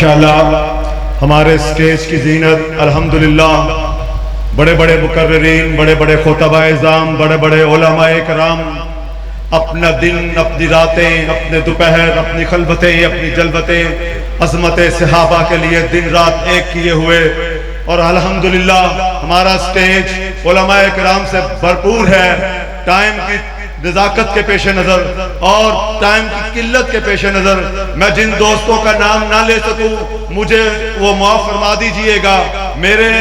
انشاءاللہ ہمارے اسٹیج کی زینت الحمدللہ بڑے بڑے مقررین، بڑے بڑے خطباء اعظام، بڑے بڑے علماء کرام اپنا دن، اپنی راتیں، اپنے دوپہر، اپنی خلوتیں، اپنی جلوتیں عظمت صحابہ کے لیے دن رات ایک کیے ہوئے، اور الحمدللہ ہمارا اسٹیج علماء کرام سے بھرپور ہے۔ ٹائم کی نزاکت کے پیش نظر اور ٹائم کی قلت کے پیش نظر میں جن دوستوں کا نام نہ لے سکوں مجھے وہ معاف فرما دیجئے گا۔ میرے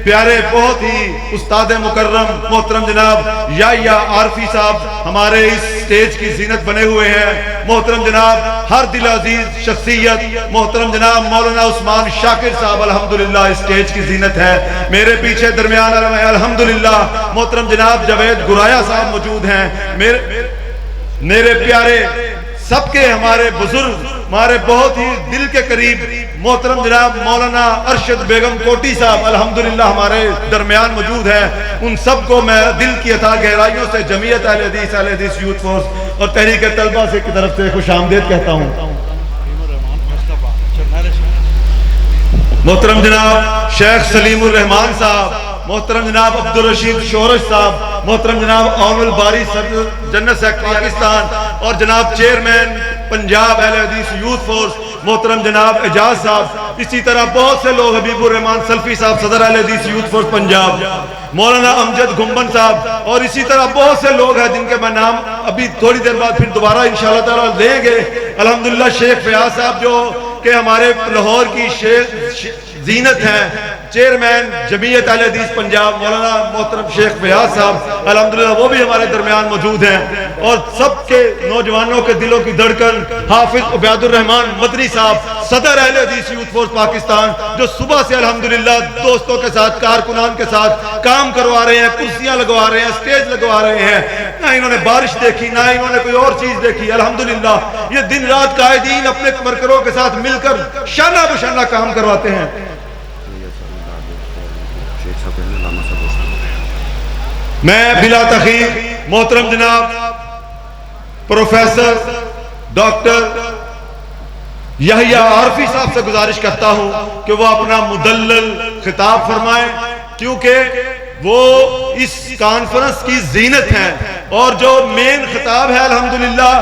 پیارے بہت ہی استاد مکرم محترم جناب یحییٰ عارفی صاحب ہمارے اس سٹیج کی زینت بنے ہوئے ہیں۔ محترم جناب ہر دل عزیز شخصیت محترم جناب مولانا عثمان شاکر صاحب الحمدللہ اس سٹیج کی زینت ہے۔ میرے پیچھے درمیان میں الحمدللہ محترم جناب جاوید گرایا صاحب موجود ہیں۔ میرے پیارے سب کے ہمارے بزرگ، ہمارے بہت ہی دل کے قریب محترم جناب مولانا ارشد بیگم کوٹی صاحب الحمدللہ ہمارے درمیان موجود ہیں۔ ان سب کو میں دل کی اتھاہ گہرائیوں سے جمعیت اہل حدیث یوتھ فورس اور تحریک طلبہ سے کی طرف سے خوش آمدید کہتا ہوں۔ محترم جناب شیخ سلیم الرحمان صاحب، محترم جناب عبدالرشید شورش صاحب، محترم جناب اون الباری جنرل سیکرٹری پاکستان اور جناب چیئرمین پنجاب اہل حدیث یوتھ فورس محترم جناب اعجاز صاحب، اسی طرح بہت سے لوگ، حبیب الرحمان سلفی صاحب صدر اہل حدیث یوتھ فورس پنجاب، مولانا امجد گھمبن صاحب، اور اسی طرح بہت سے لوگ ہیں جن کے میں نام ابھی تھوڑی دیر بعد پھر دوبارہ انشاءاللہ تعالیٰ لیں گے۔ الحمدللہ شیخ فیاض صاحب جو کہ ہمارے لاہور کی زینت ہیں، چیئرمین جمعیت اہل حدیث پنجاب مولانا محترم شیخ فیاض صاحب الحمدللہ وہ بھی ہمارے درمیان موجود ہیں، اور سب کے نوجوانوں کے دلوں کی دھڑکن حافظ عبید الرحمان مدنی صاحب صدر اہل حدیث یوتھ فورس پاکستان، جو صبح سے الحمدللہ دوستوں کے ساتھ کارکنان کے ساتھ کام کروا رہے ہیں، کرسیاں لگوا رہے ہیں، سٹیج لگوا رہے ہیں۔ نہ انہوں نے بارش دیکھی، نہ انہوں نے کوئی اور چیز دیکھی، الحمدللہ یہ دن رات قائدین اپنے ورکروں کے ساتھ مل کر شانہ بشانہ کام کرواتے ہیں۔ میں بلا تخیر محترم جناب پروفیسر ڈاکٹر یحییٰ عارفی صاحب سے گزارش کرتا ہوں کہ وہ اپنا مدلل خطاب فرمائیں، کیونکہ وہ اس کانفرنس کی زینت ہیں، اور جو مین خطاب ہے الحمدللہ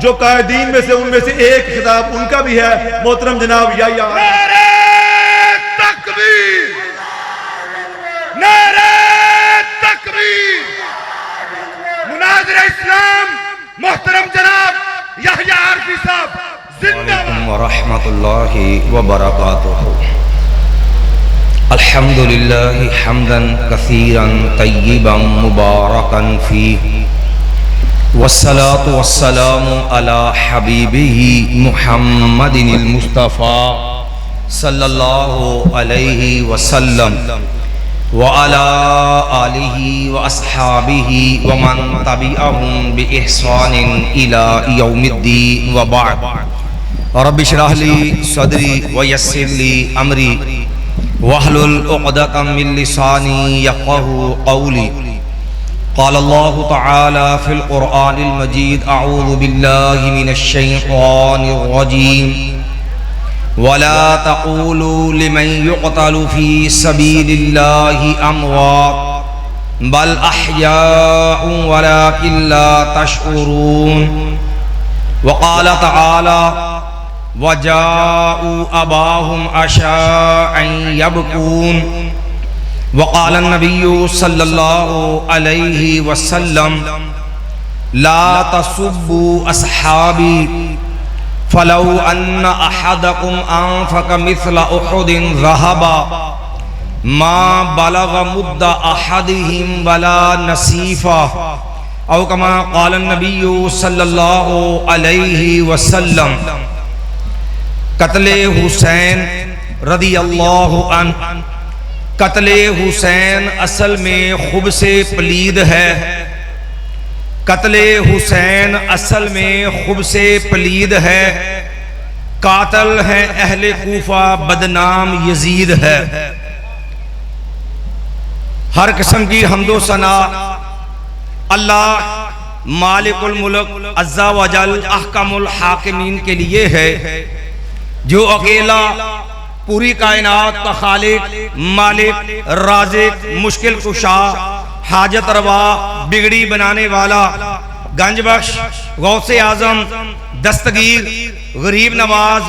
جو قائدین میں سے ان میں سے ایک خطاب ان کا بھی ہے۔ محترم جناب یحییٰ مناظر اسلام محترم جناب یحییٰ عارفی صاحب زندہ باد ورحمۃ اللہ وبرکاتہ۔ الحمدللہ حمدا کثیرا طیبا مبارکا فیہ، والصلاة والسلام علی حبیبہ محمد المصطفیٰ صلی اللہ علیہ وسلم وعلى آلہ واصحابہ ومن تبعہم بإحسان إلی یوم الدین وبعد۔ رب اشرح لی صدری ویسر لی امری واحلل عقدۃ من لسانی یفقہوا قولی۔ قال اللہ تعالی فی القرآن المجید اعوذ باللہ من الشیطان الرجیم وَلَا تَقُولُوا لِمَنْ يُقْتَلُ فِي سَبِيلِ اللَّهِ أَمْوَاتٌ بَلْ أَحْيَاءٌ وَلَكِنْ لَا تَشْعُرُونَ۔ وقال تعالی وَجَاءُوا أَبَاهُمْ عَشَاءً يَبْكُونَ۔ وقال النبي صلی اللہ علیہ وسلم لا تسبوا أصحابي فلو ان احدکم انفق مثل احد ذهبا ما بلغ مد احدهم ولا نصیفا، او کما قال النبی صلی اللہ علیہ وسلم۔ قتل حسین رضی اللہ عنہ، قتل حسین اصل میں خبث پلید ہے، قتل حسین اصل میں خبث پلید ہے، قاتل ہے اہل کوفہ بدنام یزید ہے۔ ہر قسم کی حمد و ثنا اللہ مالک الملک عز و جل احکم الحاکمین کے لیے ہے۔ جو اکیلا پوری کائنات کا خالق، مالک، رازق، مشکل کشا، حاجت روا، بگڑی بنانے والا، گنج بخش، غوث اعظم، دستگیر، غریب نواز،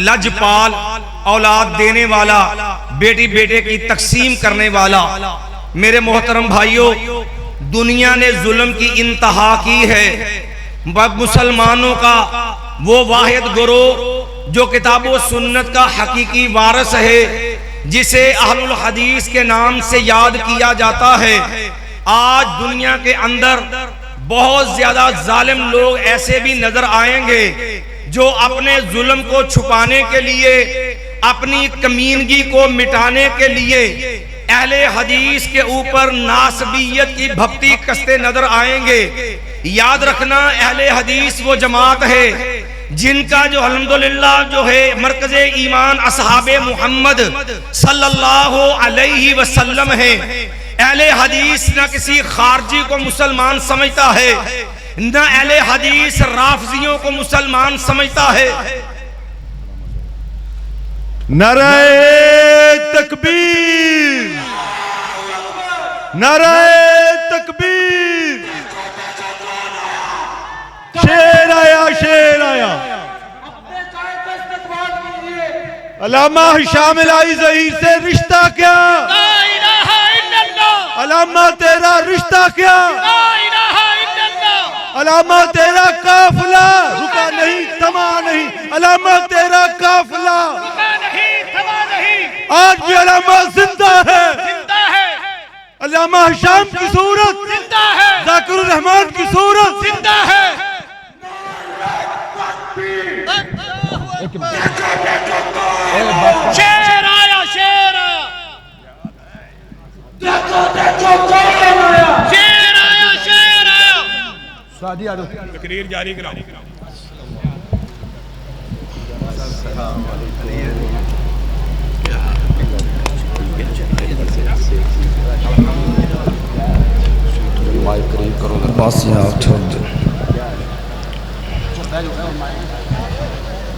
لجپال، اولاد دینے والا، بیٹی بیٹے کی تقسیم کرنے والا۔ میرے محترم بھائیوں، دنیا نے ظلم کی انتہا کی ہے۔ مسلمانوں کا وہ واحد گروہ جو کتاب و سنت کا حقیقی وارث ہے، جسے اہل الحدیث کے نام سے یاد کیا جاتا ہے، آج دنیا کے اندر بہت زیادہ ظالم لوگ ایسے بھی نظر آئیں گے جو اپنے ظلم کو چھپانے کے لیے، اپنی کمینگی کو مٹانے کے لیے اہل حدیث کے اوپر ناسبیت کی بھپتی کستے نظر آئیں گے۔ یاد رکھنا، اہل حدیث وہ جماعت ہے جن کا جو الحمدللہ جو ہے مرکز ایمان اصحاب محمد صلی اللہ علیہ وسلم ہے۔ اہل حدیث نہ کسی خارجی کو مسلمان سمجھتا ہے، نہ اہل حدیث رافضیوں کو مسلمان سمجھتا ہے۔ نعرہ تکبیر، نعرہ تکبیر، شیر آیا، شیر آیا۔ علامہ ہشام الہی ظہیر سے رشتہ کیا؟ لا الہ الا اللہ، علامہ تیرا رشتہ کیا؟ لا الہ الا اللہ، علامہ تیرا قافلہ رکا نہیں، تھما نہیں، علامہ تیرا قافلہ رکا نہیں، تھما نہیں، آج بھی علامہ زندہ ہے۔ زندہ ہے، علامہ ہشام کی صورت، زندہ ہے، ذاکر الرحمن کی صورت، زندہ ہے۔ شیر آیا، شیر آیا، شیر آیا، شیر آیا۔ تقریر جاری کراؤ۔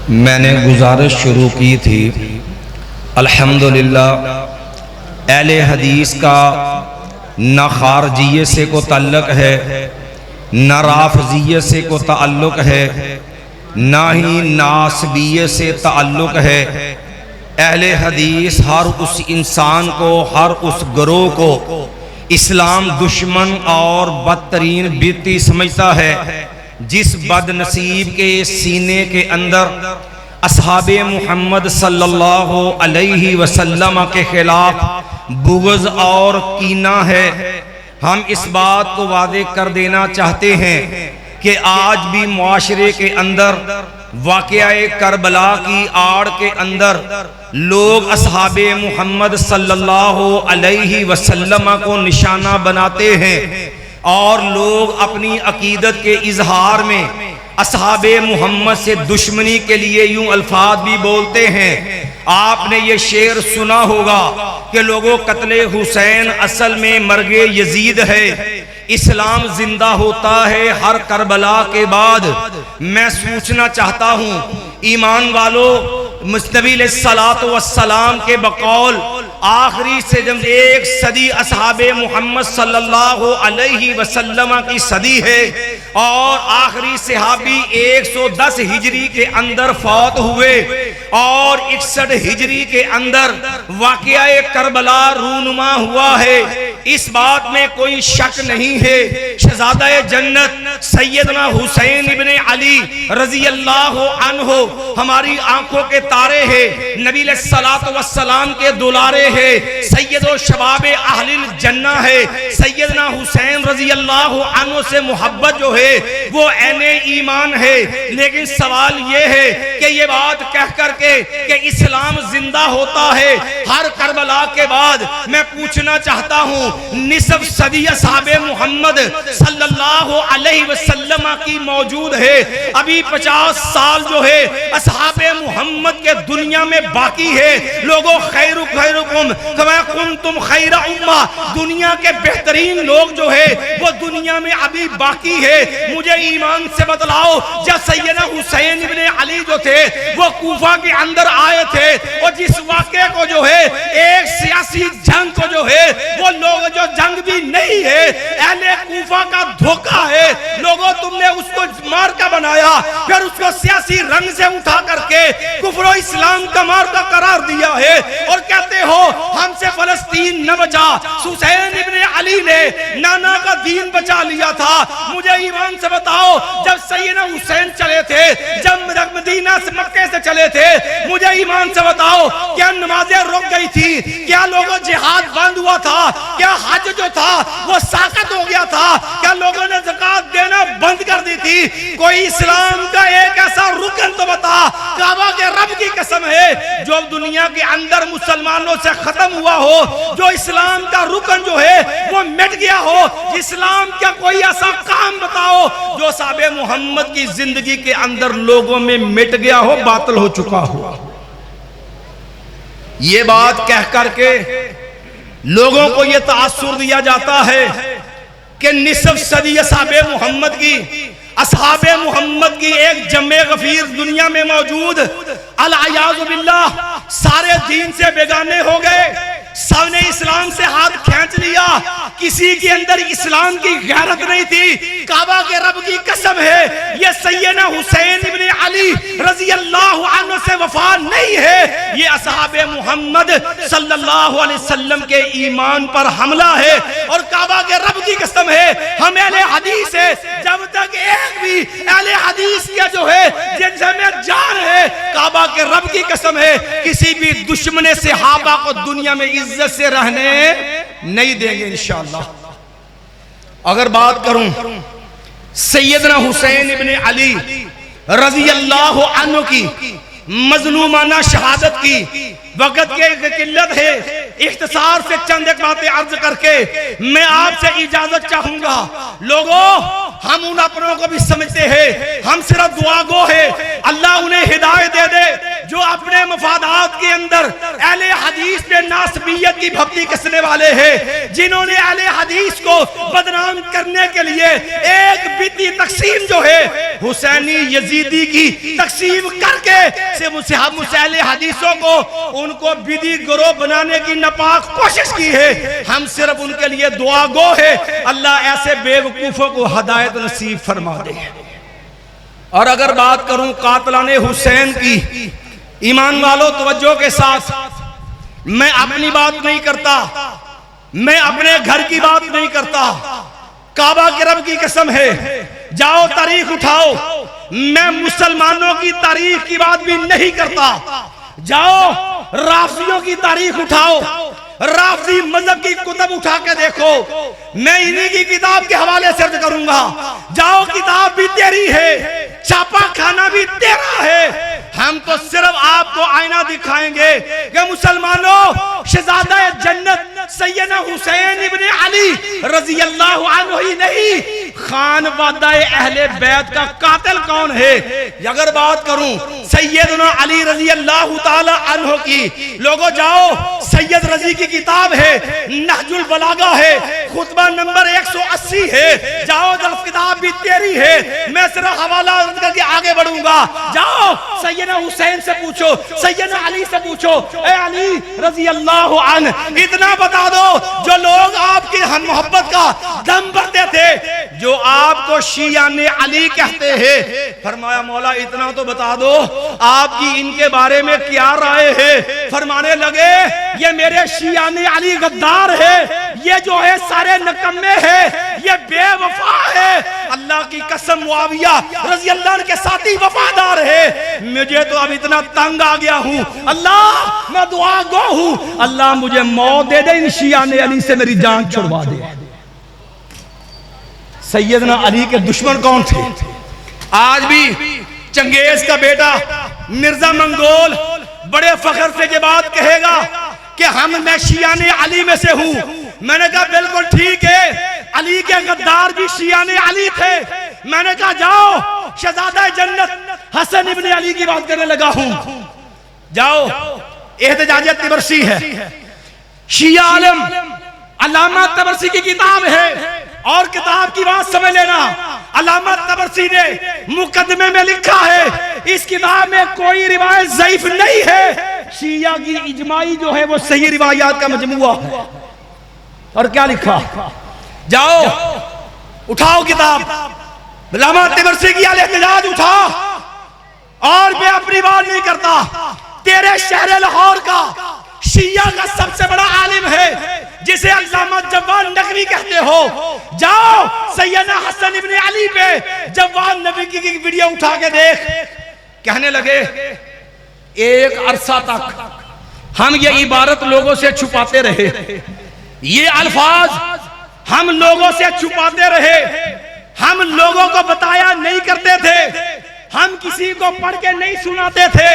میں نے گزارش شروع کی تھی، الحمدللہ اہل حدیث کا نہ خارجیے سے کو تعلق ہے، نہ رافضیے سے کو تعلق ہے، نہ ہی ناسبیے سے تعلق ہے۔ اہل حدیث ہر اس انسان کو، ہر اس گروہ کو اسلام دشمن اور بدترین بدعتی سمجھتا ہے، جس بد نصیب کے سینے کے اندر اصحاب محمد صلی اللہ علیہ وسلم کے خلاف بغض اور کینہ ہے۔ ہم اس بات کو واضح کر دینا چاہتے ہیں کہ آج بھی معاشرے کے اندر واقعہ کربلا کی آڑ کے اندر لوگ اصحاب محمد صلی اللہ علیہ وسلم کو نشانہ بناتے ہیں، اور لوگ اپنی عقیدت کے اظہار میں اصحاب محمد سے دشمنی کے لیے یوں الفاظ بھی بولتے ہیں۔ آپ نے یہ شعر سنا ہوگا کہ لوگوں، قتل حسین اصل میں مرگ یزید ہے، اسلام زندہ ہوتا ہے ہر کربلا کے بعد۔ میں سوچنا چاہتا ہوں ایمان والو، نبی علیہ الصلوۃ والسلام کے بقول آخری سے جب ایک صدی اصحاب محمد صلی اللہ علیہ وسلم کی صدی ہے، اور آخری صحابی 110 ہجری کے اندر فوت ہوئے، اور 61 ہجری کے اندر واقعہ کربلا رونما ہوا ہے۔ اس بات میں کوئی شک نہیں ہے، شہزادہ جنت سیدنا حسین ابن علی رضی اللہ عنہ ہماری آنکھوں کے تارے ہیں، نبی علیہ الصلوۃ والسلام کے دلارے ہیں، سید و شباب اہل الجنہ ہے۔ سیدنا حسین رضی اللہ عنہ سے محبت جو ہے وہ عین ایمان ہے، لیکن سوال یہ ہے کہ یہ بات کہہ کر کے کہ اسلام زندہ ہوتا ہے ہر کربلا کے بعد، میں پوچھنا چاہتا ہوں نصف صدی اصحاب محمد صلی اللہ علیہ وسلم کی موجود ہے، ابھی 50 سال جو ہے اصحاب محمد کے دنیا میں باقی ہے۔ لوگوں، خیرکم قبلکم کما کنتم خیر امہ، دنیا کے بہترین لوگ جو ہے وہ دنیا میں ابھی باقی ہے۔ مجھے ایمان سے بتلاؤ، جب سیدنا حسین ابن علی جو تھے وہ کوفہ کے اندر آئے تھے، اور جس واقعے کو جو ہے ایک سیاسی جنگ کو جو ہے وہ لوگ جو جنگ بھی نہیں ہے، اہل کوفہ کا دھوکہ ہے، لوگوں تم نے اس کو مارکا بنایا، پھر اس کو سیاسی رنگ سے اٹھا کر کے کفر و اسلام کا مارکا قرار دیا ہے، اور کہتے ہو ہم سے فلسطین نہ بچا، حسین ابن علی نے نانا کا دین بچا لیا تھا۔ مجھے ایمان سے بتاؤ، جب سیدنا حسین چلے تھے، جب مدینہ سے مکے سے چلے تھے، مجھے ایمان سے بتاؤ کیا نمازیں رک گئی تھی؟ کیا لوگوں جہاد بند ہوا تھا؟ کیا حج جو تھا وہ ساقط ہو گیا تھا؟ کیا لوگوں نے زکوٰۃ دینا بند کر دی تھی؟ کوئی اسلام کا ایک ایسا رکن تو بتا، کعبہ کے رب کی قسم ہے جو دنیا کے اندر مسلمانوں سے ختم ہوا ہو، جو اسلام کا رکن جو ہے وہ مٹ گیا ہو، اسلام کا کوئی ایسا کام بتاؤ جو صحابہ محمد کی زندگی کے اندر لوگوں میں مٹ گیا ہو، باطل ہو چکا ہو۔ یہ بات کہہ کر کے لوگوں کو یہ تاثر دیا جاتا ہے کہ نصف صدی اصحاب محمد کی ایک جمع غفیر دنیا میں موجود، العیاذ باللہ سارے دین سے بیگانے ہو گئے، سب نے اسلام سے ہاتھ کھینچ لیا، کسی کے اندر اسلام کی غیرت نہیں تھی۔ کعبہ کے رب کی قسم ہے یہ سیدنا حسین ابن علی رضی اللہ عنہ سے وفا نہیں ہے، یہ اصحاب محمد صلی اللہ علیہ وسلم کے ایمان پر حملہ ہے، اور کعبہ کے رب کی قسم ہے ہم اہل حدیث ہے، جب تک ایک بھی اہل حدیث کیا جو ہے جن سے میں جان ہے، کعبہ کے رب کی قسم ہے کسی بھی دشمن صحابہ کو دنیا میں عزت سے رہنے نہیں دیں گے انشاءاللہ۔ اگر بات کروں سیدنا حسین ابن علی رضی اللہ عنہ کی مظلومانہ شہادت کی، وقت کے قلت ہے، اختصار سے چند ایک باتیں عرض کر کے میں آپ سے اجازت چاہوں گا۔ لوگوں ہم ان اپنوں کو بھی سمجھتے ہیں، ہم صرف دعا گو ہے، اللہ انہیں ہدایت دے دے جو اپنے مفادات کے اندر اہل حدیث پہ ناسبیت کی بھپتی کسنے والے ہیں، جنہوں نے اہل حدیث کو بدنام کرنے کے لیے ایک بدعی تقسیم جو ہے حسینی یزیدی کی تقسیم کر کے اہل حدیثوں کو ان کو بدعی گروہ بنانے کی ناپاک کوشش کی ہے۔ ہم صرف ان کے لیے دعا گو ہے، اللہ ایسے بے وقوفوں کو ہدایت نصیب فرما دے۔ اور اگر بات کروں قاتلان حسین کی، ایمان والو توجہ کے ساتھ، میں اپنی بات نہیں کرتا، میں اپنے گھر کی بات نہیں کرتا، کعبہ کے رب کی قسم ہے جاؤ تاریخ اٹھاؤ، میں مسلمانوں کی تاریخ کی بات بھی نہیں کرتا، جاؤ رافضیوں کی تاریخ اٹھاؤ، رافضی مذہب کی کتب اٹھا کے دیکھو، میں انہی کی کتاب کے حوالے سے عرض کروں گا، جاؤ کتاب بھی تیری ہے، چھاپا کھانا بھی تیرا ہے، ہم تو صرف آپ کو آئینہ دکھائیں گے کہ مسلمانوں شہزادہ جنت سیدنا حسین ابن علی رضی اللہ عنہ ہی نہیں، خانوادہ اہل بیت کا قاتل کون ہے۔ اگر بات کروں سیدنا علی رضی اللہ تعالی عنہ کی، لوگوں جاؤ سید رضی کی کتاب ہے، نہج البلاغہ ہے، خطبہ نمبر 180 ہے، جاؤ درس کتاب بھی تیری ہے، میں صرف حوالہ کر کے آگے بڑھوں گا، جاؤ سیدنا حسین سے پوچھو، سیدنا علی سے پوچھو، اے علی رضی اللہ عنہ اتنا بتا دو جو لوگ آپ کی ہم محبت کا دم بھرتے تھے، جو آپ کو شیعان علی کہتے ہیں، فرمایا مولا اتنا تو بتا دو آپ کی ان کے بارے میں کیا رائے ہے؟ فرمانے لگے یہ میرے شیعان علی غدار ہے، یہ جو ہے سارے نکمے ہیں، یہ بے وفا ہے، اللہ کی قسم معاویہ رضی اللہ عنہ کے ساتھی وفادار ہے، مجھے تو اب اتنا تنگ آ گیا ہوں، اللہ میں دعا گو ہوں، اللہ مجھے موت دے دے، ان شیعان علی سے میری جان چھڑوا دے۔ سیدنا علی کے دشمن کون تھے؟ آج بھی چنگیز کا بیٹا مرزا منگول بڑے فخر سے یہ بات کہے گا کہ میں شیعان علی میں سے ہوں، میں نے کہا بالکل ٹھیک ہے، علی کے غدار بھی شیعان علی تھے، میں نے کہا جاؤ شہزادہ جنت حسن ابن علی کی بات کرنے لگا ہوں، جاؤ احتجاجیت برسی ہے، شیعہ عالم علامہ طبرسی کی کتاب ہے، اور کتاب کی بات سمجھ لینا، علامہ طبرسی نے مقدمے میں لکھا ہے اس کتاب میں کوئی روایت ضعیف نہیں ہے، شیعہ کی اجماعی جو ہے وہ صحیح روایات کا مجموعہ ہے۔ اور کیا لکھا؟ جاؤ اٹھاؤ کتاب، علامہ طبرسی کی الاحتجاج اٹھا، اور میں اپنی بات نہیں کرتا، تیرے شہر لاہور کا شیعہ کا سب سے بڑا عالم ہے جسے علامہ جواد نقوی کہتے ہو، جاؤ سیدنا حسن ابن علی پہ جواد نبی کی ویڈیو اٹھا کے دیکھ۔ کہنے لگے ایک عرصہ تک ہم یہ عبارت لوگوں سے چھپاتے رہے، یہ الفاظ ہم لوگوں سے چھپاتے رہے، ہم لوگوں کو بتایا نہیں کرتے تھے، ہم کسی کو پڑھ کے نہیں سناتے تھے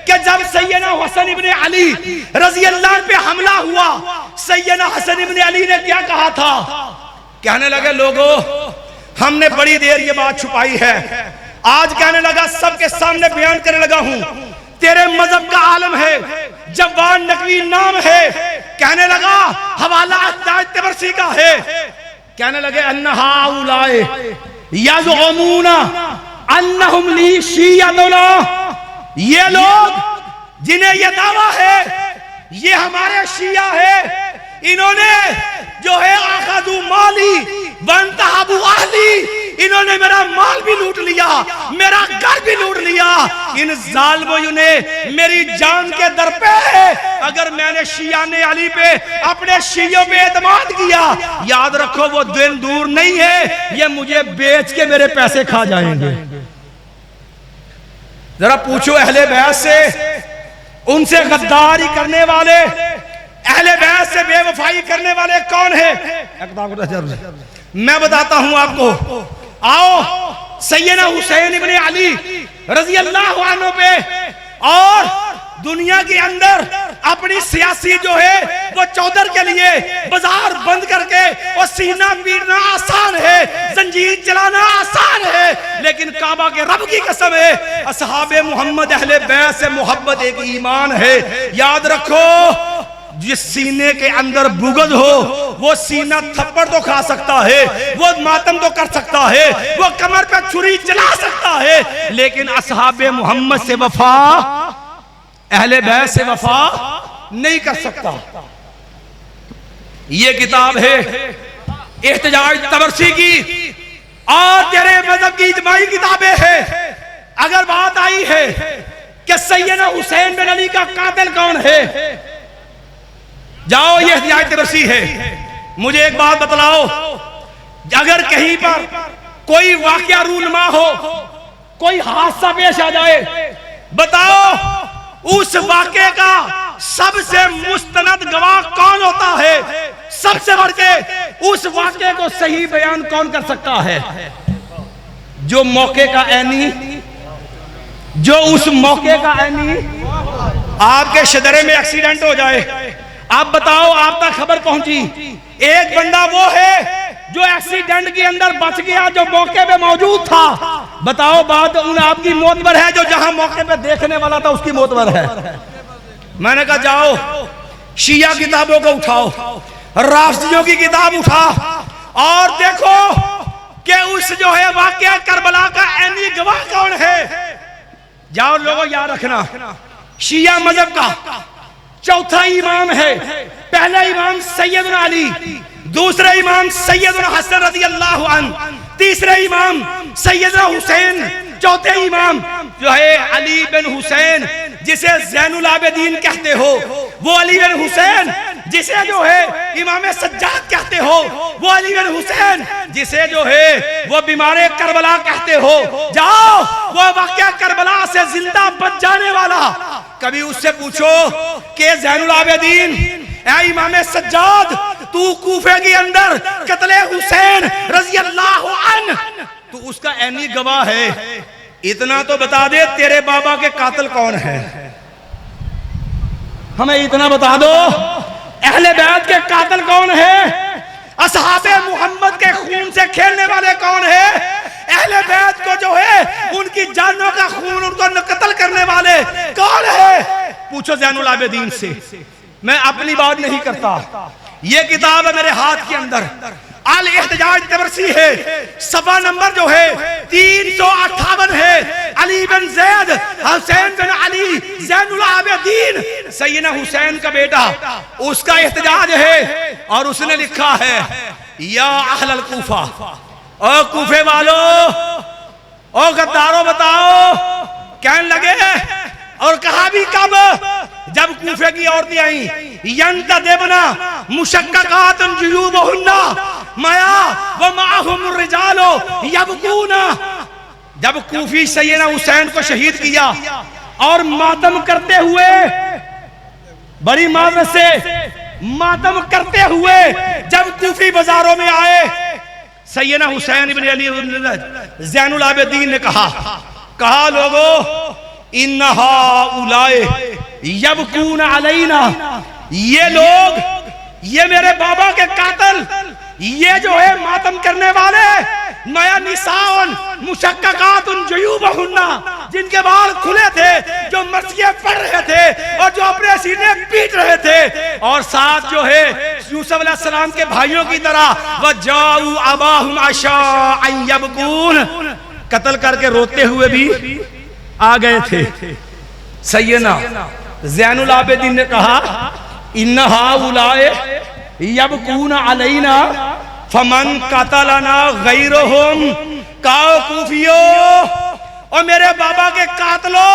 کہ جب سیدنا حسن ابن علی رضی اللہ عنہ پہ حملہ ہوا، سیدنا حسن ابن علی نے کیا کہا تھا؟ کہنے لگے لوگوں ہم نے بڑی دیر یہ بات چھپائی ہے، آج کہنے لگا سب کے سامنے بیان کرنے لگا ہوں، تیرے مذہب کا عالم ہے، جواد نقوی نام ہے، کہنے لگا حوالہ احتجاج طبرسی کا ہے، کہنے لگے انہا اولائے یزعمون انہم لی شیعتنا، یہ لوگ جنہیں یہ دعویٰ ہے یہ ہمارے شیعہ ہے، انہوں نے جو ہے آخذو مالی وانتہبو اہلی، انہوں نے میرا مال بھی لوٹ لیا، میرا گھر بھی لوٹ لیا، ان ظالموں نے میری جان کے در پہ ہے، اگر میں نے شیعان علی پہ اپنے شیعوں پہ اعتماد کیا، یاد رکھو وہ دن دور نہیں ہے یہ مجھے بیچ کے میرے پیسے کھا جائیں گے۔ ذرا پوچھو اہل بیت سے، ان سے غداری کرنے والے، اہل بیت سے بے وفائی کرنے والے کون ہیں؟ میں بتاتا ہوں آپ کو، آؤ سیدنا حسین ابن علی رضی اللہ عنہ پہ اور دنیا کے اندر اپنی سیاسی جو ہے وہ چودر کے لیے بازار بند کر کے اور سینہ پیٹنا آسان ہے، زنجیر چلانا آسان ہے، لیکن کعبہ کے رب کی قسم ہے اصحاب محمد اہل بیت سے محبت ایک ایمان ہے۔ یاد رکھو جس سینے کے اندر بغض ہو وہ سینہ تھپڑ تو کھا سکتا ہے، وہ ماتم تو کر سکتا ہے، وہ کمر پہ چھری چلا سکتا ہے، لیکن اصحاب محمد سے وفا، اہل بیت سے وفا نہیں کر سکتا۔ یہ کتاب ہے احتجاج طبرسی کی، اور تیرے مذہب کی اجماعی کتابیں ہیں۔ اگر بات آئی ہے کہ سیدنا حسین بن علی کا قاتل کون ہے، جاؤ یہ احتجاج طبرسی ہے، مجھے ایک بات بتلاؤ، اگر کہیں پر کوئی واقعہ رونما ہو، کوئی حادثہ پیش آ جائے، بتاؤ اس واقعے کا سب سے مستند گواہ کون ہوتا ہے؟ سب سے بڑھ کے اس واقعے کو صحیح بیان کون کر سکتا ہے؟ جو موقع کا عینی، جو اس موقع کا عینی، آپ کے شجرے میں ایکسیڈنٹ ہو جائے، آپ بتاؤ آپ تک خبر پہنچی، ایک بندہ وہ ہے جو ایکسیڈنٹ کے اندر بچ گیا جو موقع پہ موجود تھا، بتاؤ بات ان آپ کی معتبر ہے جو جہاں موقع پہ دیکھنے والا تھا اس کی معتبر ہے؟ میں نے کہا جاؤ شیعہ کتابوں کو اٹھاؤ، رافضیوں کی کتاب اٹھا اور دیکھو کہ اس جو ہے واقعہ کربلا کا عینی گواہ کون ہے۔ جاؤ لوگوں یاد رکھنا، شیعہ مذہب کا چوتھا امام ہے، پہلا امام سیدنا علی، دوسرا امام سیدنا حسن رضی اللہ عنہ، تیسرا امام سیدنا حسین، چوتھے امام جو ہے علی بن حسین جسے زین العابدین کہتے ہو، وہ علی بن حسین جسے جو ہے امام سجاد کہتے ہو، وہ علی بن حسین جسے جو ہے وہ بیمار کربلا کہتے ہو۔ جاؤ وہ واقعہ کربلا سے زندہ بچ جانے والا، کبھی اس سے پوچھو کہ زین العابدین اے امام سجاد تو کوفے کے اندر قتل حسین رضی اللہ عنہ تو اس کا عینی گواہ ہے، اتنا تو بتا دے تیرے بابا کے قاتل کون ہے؟ ہمیں اتنا بتا دو اہل بیت کے قاتل کون ہے؟ اصحاب محمد کے خون سے کھیلنے والے کون ہیں؟ اہل بیت کو جو ہے ان کی جانوں کا خون ان کو قتل کرنے والے کون ہے؟ پوچھو زین العابدین سے، میں اپنی بات نہیں کرتا، یہ کتاب ہے میرے ہاتھ کے اندر، الاحتجاج طبرسی ہے، صفحہ نمبر جو ہے 358 ہے، علی بن زید حسین بن علی زین العابدین سیدنا حسین کا بیٹا، اس کا احتجاج ہے، اور اس نے لکھا ہے یا اہل الکوفہ، او کوفے والو، او غدارو بتاؤ، کہنے لگے، اور کہا بھی کب؟ جب کوفے کی عورتیں آئیں، ینتدبنا مشککات جیوبہن مایا ومعہم الرجال یبکون، جب کوفی سیدنا حسین کو شہید کیا اور ماتم کرتے ہوئے، بڑی معذرت سے ماتم کرتے ہوئے جب کوفی بازاروں میں آئے، سیدنا حسین بن علی زین العابدین نے کہا لوگو انہا اولائے یبکون علینا، یہ لوگ، یہ میرے بابا کے قاتل، یہ جو ہے ماتم کرنے والے، نیا نساؤن مشککات جیوبہن، جن کے بال کھلے تھے، جو مرثیے پڑھ رہے تھے اور جو اپنے سینے پیٹ رہے تھے، اور ساتھ جو ہے یوسف علیہ السلام کے بھائیوں کی طرح وَجَاءُوا أَبَاهُمْ عَشَاءً يَبْكُونَ، قتل کر کے روتے ہوئے بھی آ گئے تھے۔ سیدنا زین العابدین نے کہا انہا اولائے یبکون علینا فمن قتلنا غیرہم، کہو کوفیو اور میرے بابا کے قاتلو،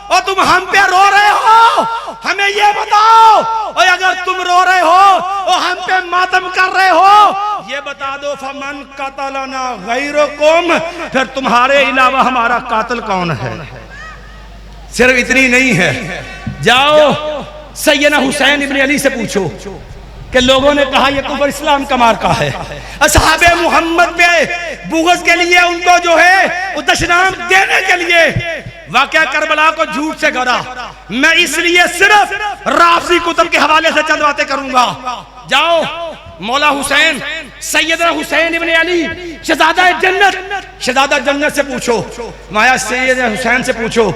اور تم ہم پہ رو رہے ہو، ہمیں یہ بتاؤ، اور اگر تم رو رہے ہو اور ہم پہ ماتم کر رہے ہو، یہ بتا دو فمن قتلنا غیرکم، پھر تمہارے علاوہ ہمارا قاتل کون ہے؟ صرف اتنی نہیں ہے، جاؤ سیدنا حسین ابن علی سے پوچھو کہ لوگوں نے کہا یہ کفر اسلام کا مارکہ ہے، اصحاب محمد پہ بغض کے لیے ان کو جو ہے دشنام دینے کے لیے واقعہ کربلا کو جھوٹ سے گھڑا۔ میں اس لیے صرف رافضی کتب کے حوالے سے چند باتیں کروں گا۔ جاؤ مولا حسین سیدنا حسین ابن علی شہزادہ جنت، شہزادہ جنت سے پوچھو، مایا سیدنا حسین سے پوچھو،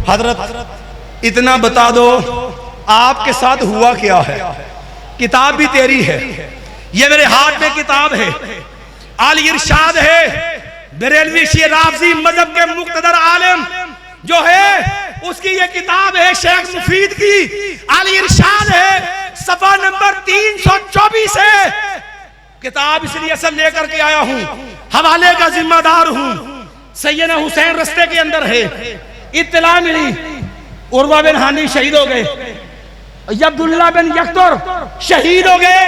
حضرت اتنا بتا دو آپ کے ساتھ ہوا کیا ہے؟ کتاب بھی تیری ہے، یہ میرے ہاتھ میں کتاب ہے، عالی ارشاد ہے، بریلوی شیعہ رافضی مذہب کے مقتدر عالم جو ہے اس کی یہ کتاب ہے شیخ مفید کی، عالی ارشاد ہے، صفحہ نمبر 324 ہے۔ کتاب اس لیے اصل لے کر کے آیا ہوں، حوالے کا ذمہ دار ہوں۔ سیدنا حسین رستے کے اندر ہے، اطلاع ملی عروہ بن ہانی شہید ہو گئے، عبداللہ بن یکتر شہید ہو گئے،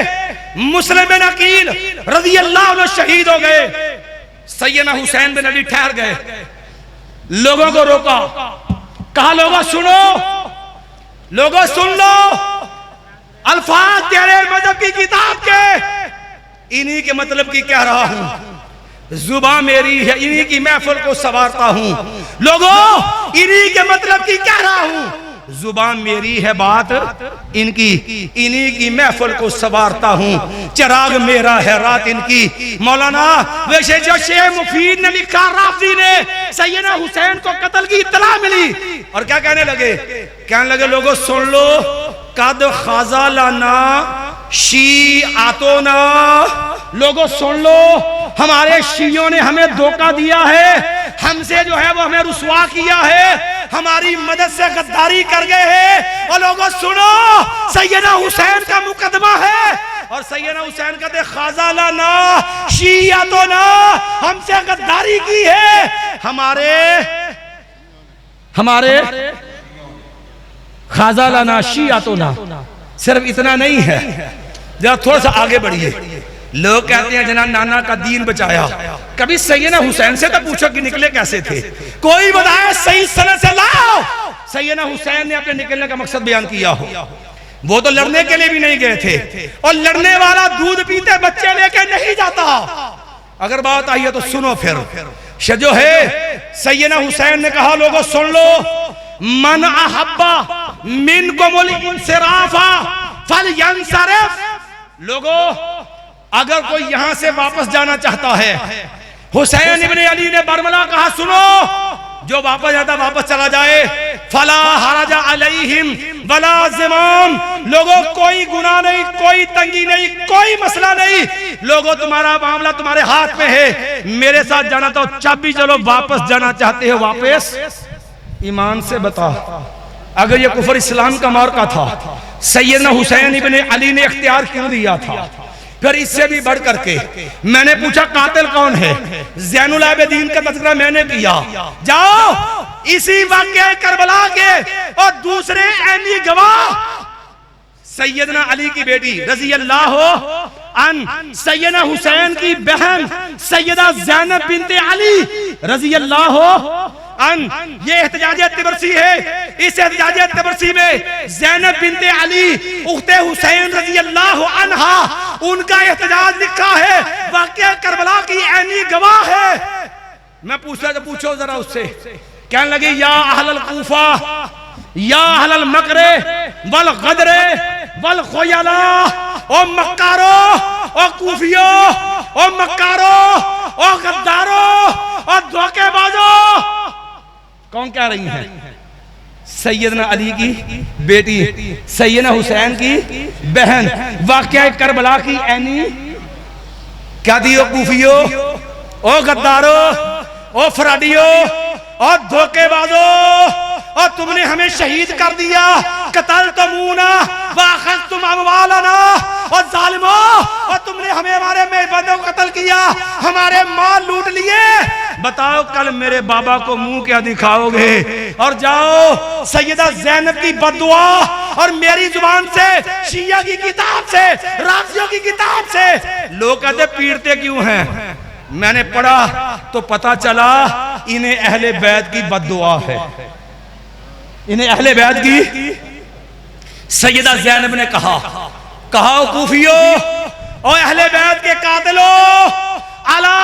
مسلم بن عقیل رضی اللہ عنہ شہید ہو گئے۔ سیدنا حسین بن علی ٹھہر گئے، لوگوں کو روکا، کہا لوگوں سنو، لوگوں سن لو، الفاظ تیرے مذہب کی کتاب کے انہی کے مطلب کی کہہ رہا ہوں، زبان میری ہے انہی کی محفل کو سوارتا ہوں، لوگوں انہی کے مطلب کی کہہ رہا ہوں، زبان میری ہے بات ان کی، انہی کی محفل کو سوارتا ہوں، چراغ میرا ہے رات ان کی۔ مولانا ویسے جو شیخ مفید نے لکھا رافضی نے سیدنا حسین کو قتل کی اطلاع ملی، اور کیا کہنے لگے؟ کہنے لگے لوگوں سن لو، قد خذلنا شیعتنا، لوگوں سن لو ہمارے شیعوں نے ہمیں دھوکہ دیا ہے، ہم سے جو ہے وہ ہمیں رسوا کیا ہے، ہماری مدد سے غداری کر گئے ہیں، اور لوگوں سنو سیدنا حسین کا مقدمہ ہے، اور سیدنا حسین کہتے ہیں خذلنا شیعتنا، ہم سے غداری کی ہے ہمارے خذلنا شیعتنا۔ صرف اتنا نہیں ہے، ذرا تھوڑا سا آگے بڑھیے۔ لوگ کہتے ہیں جناب نانا کا دین بچایا، کبھی سیدنا حسین سے تو پوچھو کہ نکلے کیسے تھے، کوئی بتائے صحیح سند سے لاؤ سیدنا حسین نے اپنے نکلنے کا مقصد بیان کیا ہو۔ وہ تو لڑنے کے لیے بھی نہیں گئے تھے، اور لڑنے والا دودھ پیتے بچے لے کے نہیں جاتا۔ اگر بات آئی ہے تو سنو، پھر جو ہے سیدنا حسین نے کہا لوگوں سن لو، من احبا منکم الانصراف فلینصرف، لوگوں اگر کوئی یہاں سے واپس جانا چاہتا ہے، حسین ابن علی نے برملا کہا سنو، جو واپس جاتا واپس چلا جائے، فلا حرج علیہم ولا زمام، لوگوں کوئی گناہ نہیں، کوئی تنگی نہیں، کوئی مسئلہ نہیں، لوگوں تمہارا معاملہ تمہارے ہاتھ میں ہے، میرے ساتھ جانا تو چابی چلو، واپس جانا چاہتے ہو واپس ایمان سے بتا۔ اگر یہ کفر اسلام کا مارکہ تھا، سیدنا حسین ابن علی نے اختیار کیوں دیا تھا؟ پھر اس سے بھی بڑھ کر کے میں نے پوچھا قاتل کون ہے؟ زین العابدین کا تذکرہ میں نے کیا۔ جاؤ اسی واقعہ کربلا کے اور دوسرے عینی گواہ سیدنا علی کی بیٹی رضی اللہ عنہ، سیدنا حسین کی بہن سیدہ زینب بنت علی رضی اللہ عنہ، یہ احتجاج طبرسی ہے۔ اس احتجاج طبرسی میں زینب بنت علی اخت حسین رضی اللہ عنہا ان کا احتجاج لکھا ہے، واقعہ کربلا کی عینی گواہ ہے۔ میں پوچھا تو پوچھو ذرا اس سے، کہنے لگے یا اہل الکوفہ یا اہل المکر والغدر والخیلاء، او مکارو، او کوفیو، او مکارو، او غدارو، او دھوکے بازو۔ کون کہہ رہی ہیں؟ سیدنا علی کی بیٹی سیدنا حسین کی بہن، واقعہ کربلا کی عینی کیا دی؟ او کوفیو، او غدارو، او فراڈیو، او دھوکے بازو، اور تم نے ہمیں شہید کر دیا، قتلتمونا واخذتم اموالنا، اور ظالموں، اور تم نے ہمیں ہمارے بندوں کو قتل کیا، ہمارے مال لوٹ لیے۔ بتاؤ کل میرے بابا کو منہ کیا دکھاؤ گے؟ اور جاؤ سیدہ زینب کی بددعا اور میری زبان سے، شیعہ کی کتاب سے، رافضیوں کی کتاب سے لوگ کہتے پیڑتے کیوں ہیں؟ میں نے پڑھا تو پتا چلا انہیں اہل بیت کی بددعا ہے، انہیں اہل بیت کی۔ سیدہ زینب نے کہا کوفیو او اہل بیت کے قاتلو، الا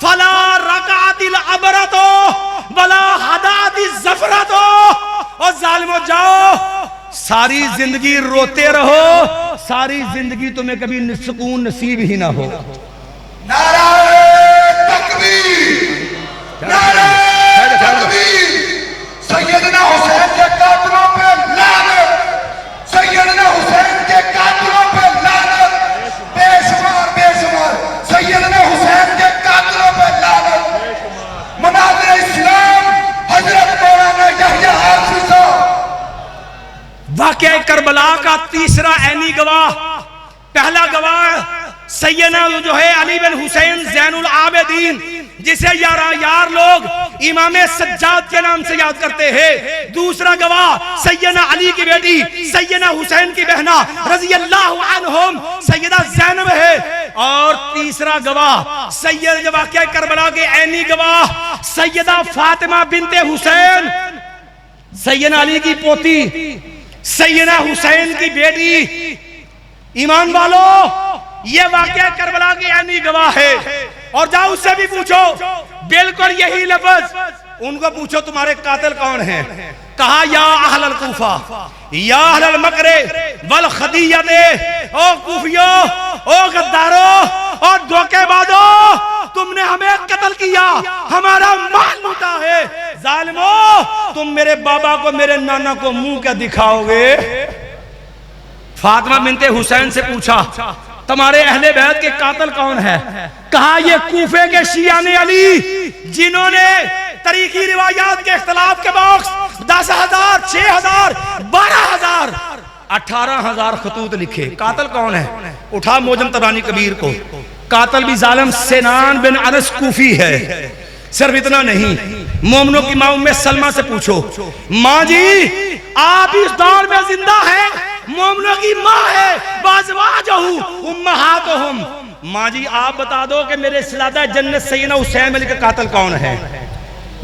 فلا رکعت العبرتو ولا حدات الزفرتو، اور ظالمو جاؤ ساری زندگی روتے رہو، ساری زندگی تمہیں کبھی سکون نصیب ہی نہ ہو۔ نعرہ تکبیر، نعرہ تکبیر، سیدنا حسین کے قاتلوں پہ لعنت، سیدنا حسین کے قاتلوں پہ لعنت، بے شمار سیدنا حسین کے قاتلوں پہ لعنت۔ مناظر اسلام حضرت مولانا یحییٰ عارفی صاحب۔ واقعہ کربلا کا تیسرا عینی گواہ، پہلا گواہ سیدنا جو ہے علی بن حسین زین العابدین، جسے یار لوگ امام سجاد کے نام سے یاد کرتے ہیں۔ دوسرا گواہ سیدنا علی کی بیٹی سیدنا حسین کی بہنہ رضی اللہ عنہم سیدہ زینب ہے، اور تیسرا گواہ سید واقعہ کربلا کے عینی گواہ سیدہ فاطمہ بنت حسین، سیدنا علی کی پوتی، سیدنا حسین کی بیٹی۔ ایمان والو یہ واقعہ کربلا کی عینی گواہ ہے، اور جاؤ اس سے بھی پوچھو بالکل یہی لفظ، ان کو پوچھو تمہارے قاتل کون ہیں؟ کہا یا اہل الکوفہ یا اہل المکر والخدیۃ، او کوفیو، او غدارو، او دھوکے بازو، تم نے ہمیں قتل کیا، ہمارا مال لوٹا ہے، ظالمو تم میرے بابا کو میرے نانا کو منہ کیا دکھاؤ گے؟ فاطمہ بنت حسین سے پوچھا تمہارے اہل بیت کے قاتل کون ہے؟ کہا یہ کوفے کے شیعہ علی، جنہوں نے تاریخی روایات کے اختلاف کے باعث 10,000 6,000 12,000 18,000 خطوط لکھے۔ قاتل کون ہے؟ اٹھا موجم طبرانی کبیر کو، قاتل بھی ظالم سنان بن انس کوفی ہے۔ صرف اتنا نہیں، مومنوں کی ماں ام سلمہ سے پوچھو، ماں جی آپ اس دور میں زندہ ہیں، مومنوں کی ماں ہے، بازواجہ امہاتہم، ماں جی آپ بتا دو کہ میرے سلادہ جنت سیدنا حسین علی کا قاتل کون ہے؟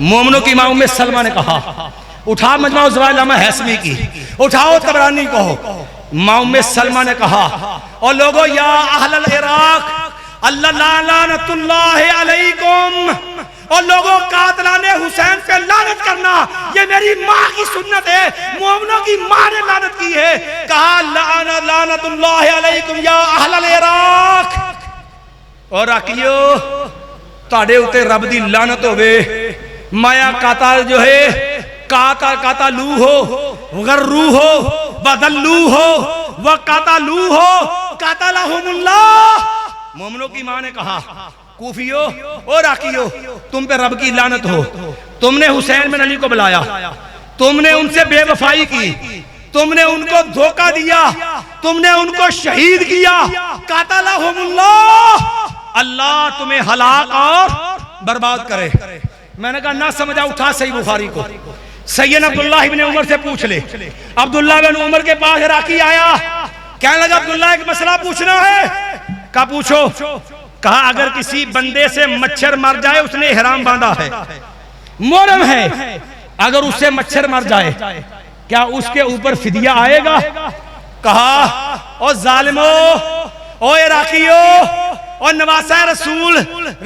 مومنوں کی ماں ام سلمہ نے کہا، اٹھا مجمع الزوائد علامہ حیثمی کی، اٹھاؤ طبرانی کو۔ ماں ام سلمہ نے کہا اور لوگو یا اہل العراق اللہ لعنت اللہ علیکم، اور لوگوں قاتلان حسین پہ لعنت کرنا یہ میری ماں کی سنت ہے، مومنوں کی ماں نے لعنت کی ہے۔ کہا لعنت اللہ علیکم یا اہل العراق، اور عراقیو تاڑے اتے رب دی لعنت ہوئے، مایا قاتل جو ہے قاتلو ہو، غرو ہو بدلو ہو وقتلو ہو قتلہم اللہ. مومنوں کی ماں نے کہا کوفیو اور عراقیو تم پہ رب کی لعنت ہو. تم نے حسین بن علی کو بلایا, تم نے ان سے بے وفائی کی, تم نے ان کو دھوکہ دیا, تم نے ان کو شہید کیا. قاتلہم اللہ, اللہ تمہیں ہلاک اور برباد کرے. میں نے کہا نہ سمجھا, اٹھا صحیح بخاری کو. سیدنا عبداللہ ابن عمر سے پوچھ لے. عبداللہ بن عمر کے پاس عراقی آیا, کہنے لگا عبداللہ ایک مسئلہ پوچھنا ہے. کہا پوچھو. کہا اگر کسی بندے سے مچھر مر جائے, اس نے احرام باندھا ہے, محرم ہے, اگر اس سے مچھر مر جائے کیا اس کے اوپر فدیہ آئے گا؟ کہا او ظالمو, او عراقیو, اور نواسہ رسول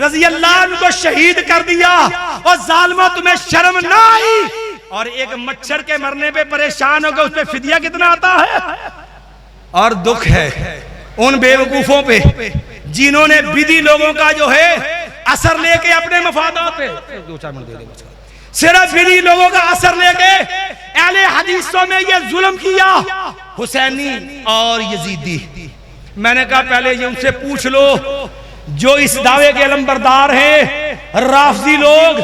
رضی اللہ عنہ کو شہید کر دیا, اور ظالمو تمہیں شرم نہ آئی, اور ایک مچھر کے مرنے پہ پریشان ہو گئے, اس پہ فدیہ کتنا آتا ہے؟ اور دکھ ہے ان بے وقوفوں پہ جنہوں نے بدی لوگوں کا جو ہے اثر لے کے اپنے مفادات پہ, صرف بدی لوگوں کا اثر لے کے اہل حدیثوں میں یہ ظلم کیا, حسینی اور یزیدی. میں نے کہا پہلے یہ ان سے پوچھ لو جو اس دعوے کے علمبردار ہیں, رافضی لوگ.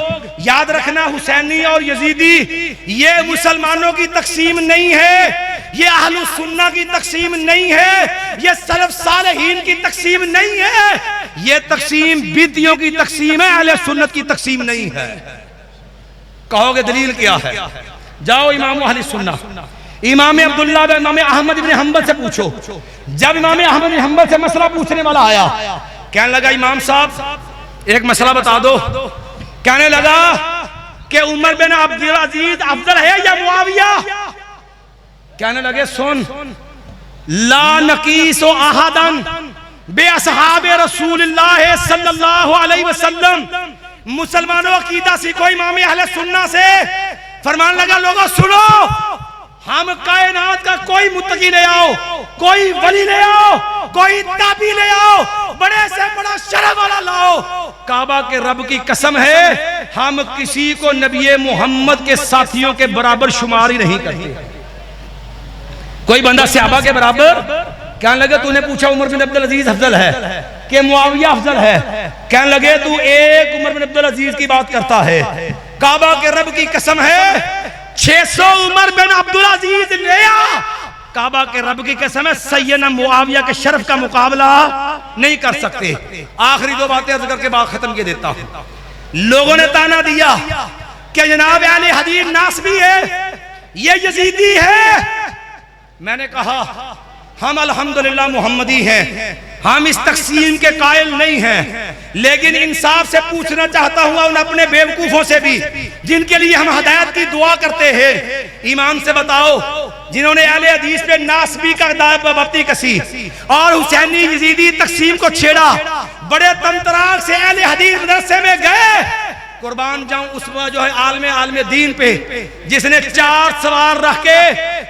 یاد رکھنا حسینی اور یزیدی یہ مسلمانوں کی تقسیم نہیں ہے, یہ اہل سنہ کی تقسیم نہیں ہے, یہ سلف صالحین کی تقسیم نہیں ہے, یہ تقسیم بدعتیوں کی تقسیم ہے, اہل سنت کی تقسیم نہیں ہے. کہو گے دلیل کیا ہے؟ جاؤ امام اہل سنہ امام عبداللہ بن امام احمد بن حنبل سے پوچھو. جب امام احمد بن حنبل سے مسئلہ پوچھنے والا آیا, کہنے لگا امام صاحب ایک مسئلہ بتا دو. کہنے لگا کہ عمر بن عبدالعزیز افضل ہے یا معاویہ؟ کہنے لگے سن, لا نقیس احدا باصحاب رسول اللہ صلی اللہ علیہ وسلم. مسلمانوں عقیدہ سیکھو امام اہل سنہ سے. فرمان لگا لوگوں سنو, ہم کائنات کا کوئی متقی لے آؤ, کوئی ولی لے آؤ, کوئی تابعی لے آؤ, بڑے سے بڑا شرف والا لاؤ, کعبہ کے رب کی قسم ہے ہم کسی کو نبی محمد کے ساتھیوں کے برابر شمار ہی نہیں کرتے. کوئی بندہ صحابہ کے برابر. کہنے لگے تو نے پوچھا عمر بن عبدالعزیز افضل ہے کہ معاویہ افضل ہے؟ کہنے لگے تو ایک عمر بن عبدالعزیز کی بات کرتا ہے, کعبہ کے رب کی قسم ہے 600 عمر بن عبدالعزیز لیا, کعبہ کے رب کی قسم ہے سیدنا معاویہ کے شرف کا مقابلہ نہیں کر سکتے. آخری دو باتیں عرض کر کے بات ختم کیے دیتا ہوں. لوگوں نے تانا دیا کہ جناب اہل حدیث ناسبی ہے, یہ یزیدی ہے. میں نے کہا ہم الحمدللہ محمدی ہیں, ہم اس تقسیم کے قائل نہیں ہیں, لیکن انصاف سے پوچھنا چاہتا ہوں ان اپنے بیوقوفوں سے بھی جن کے لیے ہم ہدایت کی دعا کرتے ہیں, ایمان سے بتاؤ جنہوں نے اہل حدیث پہ ناسبی کا بپتی کسی اور حسینی یزیدی تقسیم کو چھیڑا, بڑے تنتراغ سے اہل حدیث مدرسے میں گئے. قربان جاؤں اس جو ہے عالم دین پہ جس نے 4 سوار رکھ کے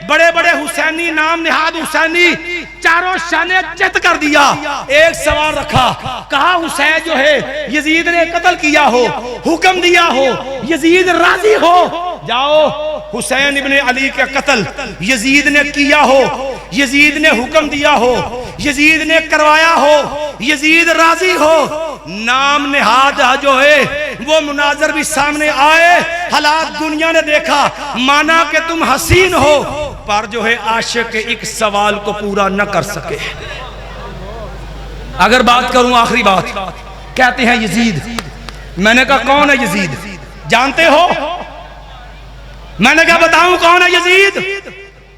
بڑے بڑے حسینی نام نہاد حسینی چاروں شانے چت کر دیا. ایک سوار رکھا, کہا حسین جو ہے یزید نے قتل کیا ہو, حکم دیا ہو, یزید راضی ہو, جاؤ حسین ابن علی کا قتل یزید نے کیا ہو, یزید نے حکم دیا ہو, یزید نے کروایا ہو, یزید راضی ہو, نام نہاد جو ہے وہ مناظر بھی سامنے آئے, حالات دنیا نے دیکھا, مانا کہ تم حسین ہو پر جو ہے عاشق ایک سوال کو پورا نہ کر سکے. اگر بات کروں آخری بات, کہتے ہیں یزید. میں نے کہا کون ہے یزید جانتے ہو؟ میں نے کہا بتاؤں کون ہے یزید؟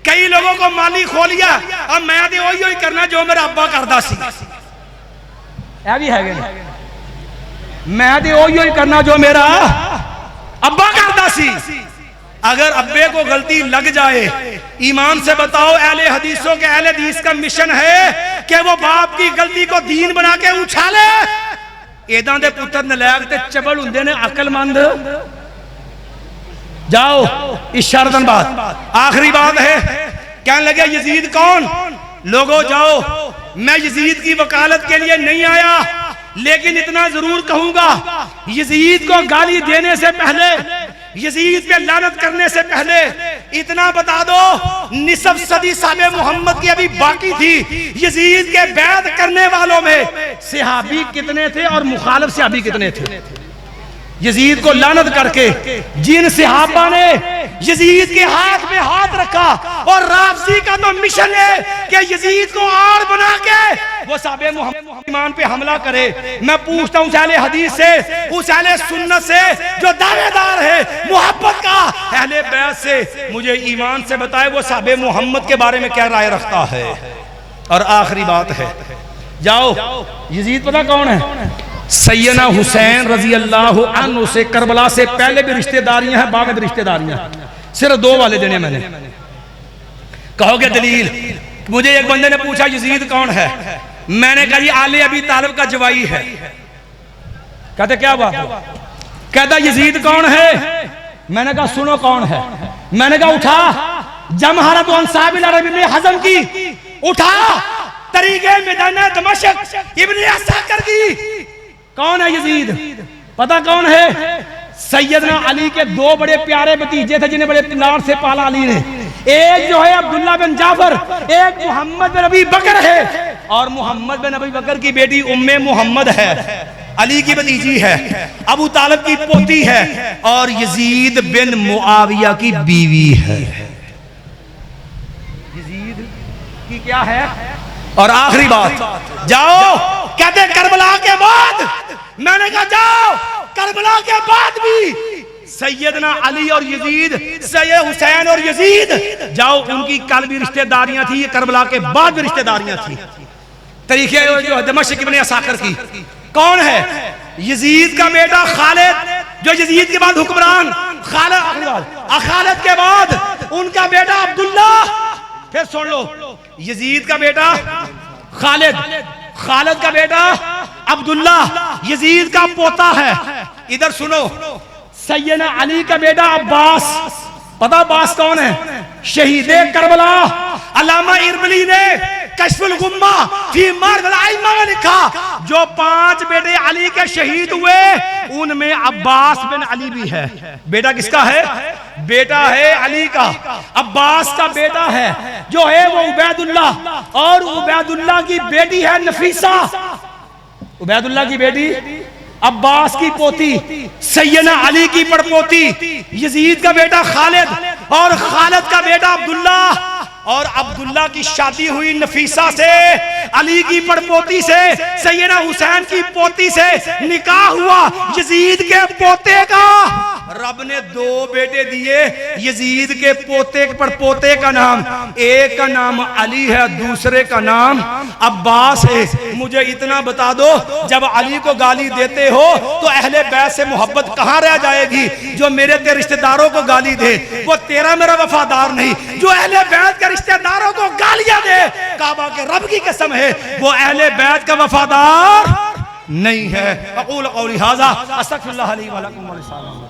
کئی لوگوں کو مالی کھولیا, اب میں دے وہی کرنا جو میرا ابا کردا سی. اے بھی ہے گا میں دے وہی کرنا جو میرا ابا کردا سی. اگر ابے کو غلطی لگ جائے, ایمان سے بتاؤ اہل حدیثوں کے اہل حدیث کا مشن ہے کہ وہ باپ کی غلطی کو دین بنا کے اچھالے. ایداں دے پتر نلائق تے چبل ہوندے نے عقل مند. جاؤ اشارتاً بات, آخری بات ہے. کہنے لگے یزید کون؟ لوگوں جاؤ, میں یزید کی وکالت کے لیے نہیں آیا, لیکن اتنا ضرور کہوں گا یزید کو گالی دینے سے پہلے, یزید پہ لعنت کرنے سے پہلے اتنا بتا دو نصف صدی صحابہ محمد کی ابھی باقی تھی، یزید کے بیعت کرنے والوں میں صحابی کتنے تھے اور مخالف صحابی کتنے تھے؟ یزید کو لعنت کر کے جن صحابہ نے یزید کے ہاتھ میں ہاتھ رکھا، اور رافضی کا تو مشن ہے کہ یزید کو آڑ بنا کے وہ صحابہ محمد ایمان پہ حملہ کرے۔ میں پوچھتا ہوں اہل حدیث سے، اس اہل سنت سے جو دعوے دار ہے محبت کا، اہل بیعت سے، مجھے ایمان سے بتائے وہ صحابہ محمد کے بارے میں کیا رائے رکھتا ہے۔ اور آخری بات ہے، جاؤ یزید پتہ کون ہے؟ سیدنا حسین رضی اللہ عنہ سے کربلا سے پہلے بھی رشتہ داریاں ہیں، بعد میں بھی رشتہ داریاں ہیں، صرف 2 والے دینے میں نے۔ کہو گے دلیل؟ مجھے ایک بندے نے پوچھا یزید کون ہے؟ میں نے کہا یہ علی ابی طالب کا جوائی ہے۔ کہتے کیا بات؟ کہتا یزید کون ہے؟ میں نے کہا سنو کون ہے۔ میں نے کہا اٹھا جمہرۃ انصاب العرب ابن حزم کی، اٹھا طریقے میدان دمشق ابن عساکر کی۔ کون ہے یزید؟ پتہ کون ہے؟ سیدنا علی کے 2 بڑے پیارے بھتیجے تھے جنہیں بڑے پیار سے پالا علی نے، ایک جو ہے عبداللہ بن جعفر، ایک محمد بن ابی بکر ہے، اور محمد بن ابی بکر کی بیٹی ام محمد ہے، علی کی بھتیجی ہے، ابو طالب کی پوتی ہے، اور یزید بن معاویہ کی بیوی ہے۔ یزید کی کیا ہے؟ اور آخری بات، جاؤ کہتے کربلا کے بعد، میں نے کہا جاؤ کربلا کے بعد بھی سیدنا علی اور یزید، سید حسین اور یزید، جاؤ ان کی کل بھی رشتہ داریاں تھی، کربلا کے بعد بھی رشتہ داریاں تھی۔ طریقے جو دمشق ابن عساکر کی کون ہے؟ یزید کا بیٹا خالد، جو یزید کے بعد حکمران، خالد کے بعد ان کا بیٹا عبداللہ، پھر سن لو یزید کا بیٹا خالد، خالد کا بیٹا عبداللہ، یزید کا پوتا ہے۔ ادھر سنو سیدنا علی کا بیٹا عباس، پتہ عباس کون ہے؟ شہید کربلا۔ علامہ اربلی نے کشف الغمہ فی معرض الائمہ میں لکھا جو 5 بیٹے علی کے شہید ہوئے ان میں عباس بن علی بھی ہے۔ بیٹا کس کا ہے؟ بیٹا ہے علی کا، عباس کا بیٹا ہے جو ہے وہ عبید اللہ، اور عبید اللہ کی بیٹی ہے نفیسہ، عبید اللہ کی بیٹی عباس کی پوتی، سیدنا علی کی پڑپوتی، یزید کا بیٹا خالد، اور خالد کا بیٹا عبداللہ، اور عبداللہ کی شادی ہوئی نفیسہ سے، علی کی پڑپوتی سے، سیدنا حسین کی پوتی سے نکاح ہوا یزید کے پوتے کا۔ رب نے 2 بیٹے دیے، یزید کے پوتے پر پوتے کا نام، ایک کا نام علی ہے، دوسرے کا نام عباس ہے۔ مجھے اتنا بتا دو جب علی کو گالی دیتے ہو تو اہل بیت سے محبت کہاں رہ جائے گی؟ جو میرے تے رشتہ داروں کو گالی دے وہ تیرا میرا وفادار نہیں، جو اہل بیت کے رشتہ داروں کو گالیاں دے کعبہ کے رب کی قسم ہے وہ اہل بیت کا وفادار نہیں ہے۔ اقول قولی ھذا استغفر اللہ لی ولکم ولسائر